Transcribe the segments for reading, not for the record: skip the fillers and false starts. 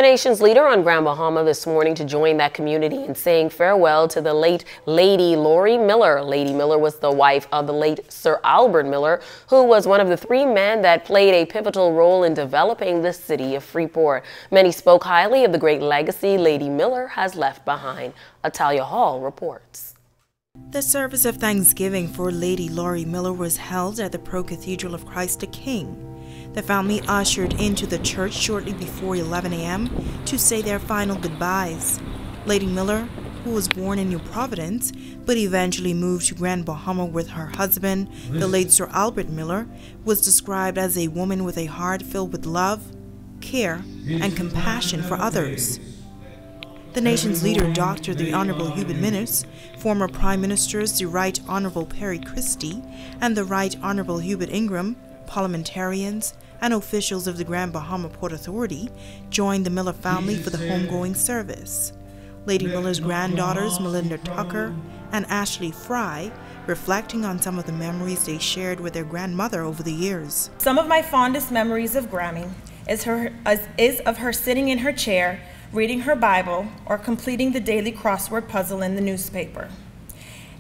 The nation's leader on Grand Bahama this morning to join that community in saying farewell to the late Lady Laurie Miller. Lady Miller was the wife of the late Sir Albert Miller, who was one of the three men that played a pivotal role in developing the city of Freeport. Many spoke highly of the great legacy Lady Miller has left behind. Atalia Hall reports. The service of thanksgiving for Lady Laurie Miller was held at the Pro-Cathedral of Christ the King. The family ushered into the church shortly before 11 a.m. to say their final goodbyes. Lady Miller, who was born in New Providence but eventually moved to Grand Bahama with her husband, the late Sir Albert Miller, was described as a woman with a heart filled with love, care, and compassion for others. The nation's leader, Dr. the Honorable Hubert Minnis, former Prime Ministers the Right Honorable Perry Christie and the Right Honorable Hubert Ingram, parliamentarians, and officials of the Grand Bahama Port Authority joined the Miller family for the homegoing service. Lady Miller's granddaughters, Melinda Tucker and Ashley Fry, reflecting on some of the memories they shared with their grandmother over the years. Some of my fondest memories of Grammy is of her sitting in her chair, reading her Bible, or completing the daily crossword puzzle in the newspaper.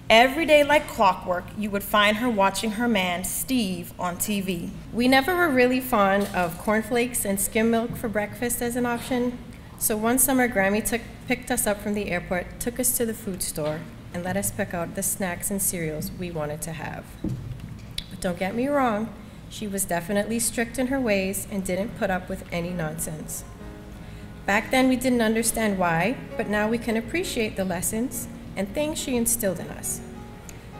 Every day like clockwork, you would find her watching her man, Steve, on TV. We never were really fond of cornflakes and skim milk for breakfast as an option, so one summer Grammy picked us up from the airport, took us to the food store, and let us pick out the snacks and cereals we wanted to have. But don't get me wrong, she was definitely strict in her ways and didn't put up with any nonsense. Back then we didn't understand why, but now we can appreciate the lessons and things she instilled in us.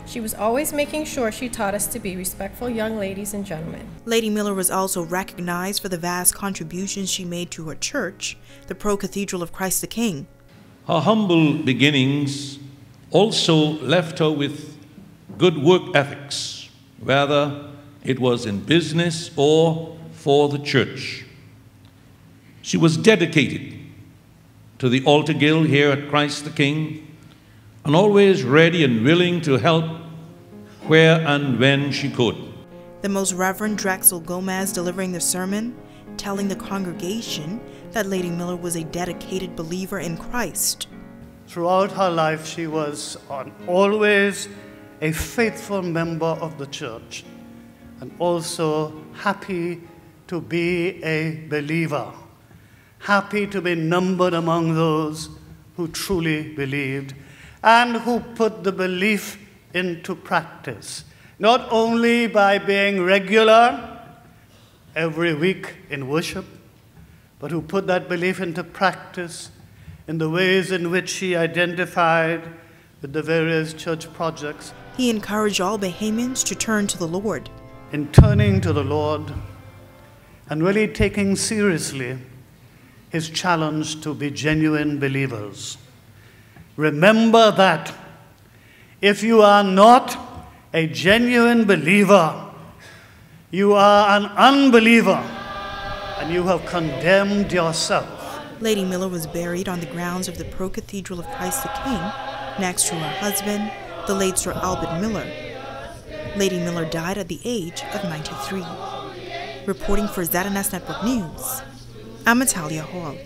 She was always making sure she taught us to be respectful young ladies and gentlemen. Lady Miller was also recognized for the vast contributions she made to her church, the Pro-Cathedral of Christ the King. Her humble beginnings also left her with good work ethics, whether it was in business or for the church. She was dedicated to the altar guild here at Christ the King, and always ready and willing to help where and when she could. The Most Reverend Drexel Gomez delivering the sermon, telling the congregation that Lady Miller was a dedicated believer in Christ. Throughout her life, she was always a faithful member of the church and also happy to be a believer, happy to be numbered among those who truly believed and who put the belief into practice, not only by being regular every week in worship, but who put that belief into practice in the ways in which she identified with the various church projects. He encouraged all Bahamians to turn to the Lord. In turning to the Lord and really taking seriously his challenge to be genuine believers. Remember that if you are not a genuine believer, you are an unbeliever and you have condemned yourself. Lady Miller was buried on the grounds of the Pro-Cathedral of Christ the King next to her husband, the late Sir Albert Miller. Lady Miller died at the age of 93. Reporting for ZNS Network News, I'm Atalia Hall.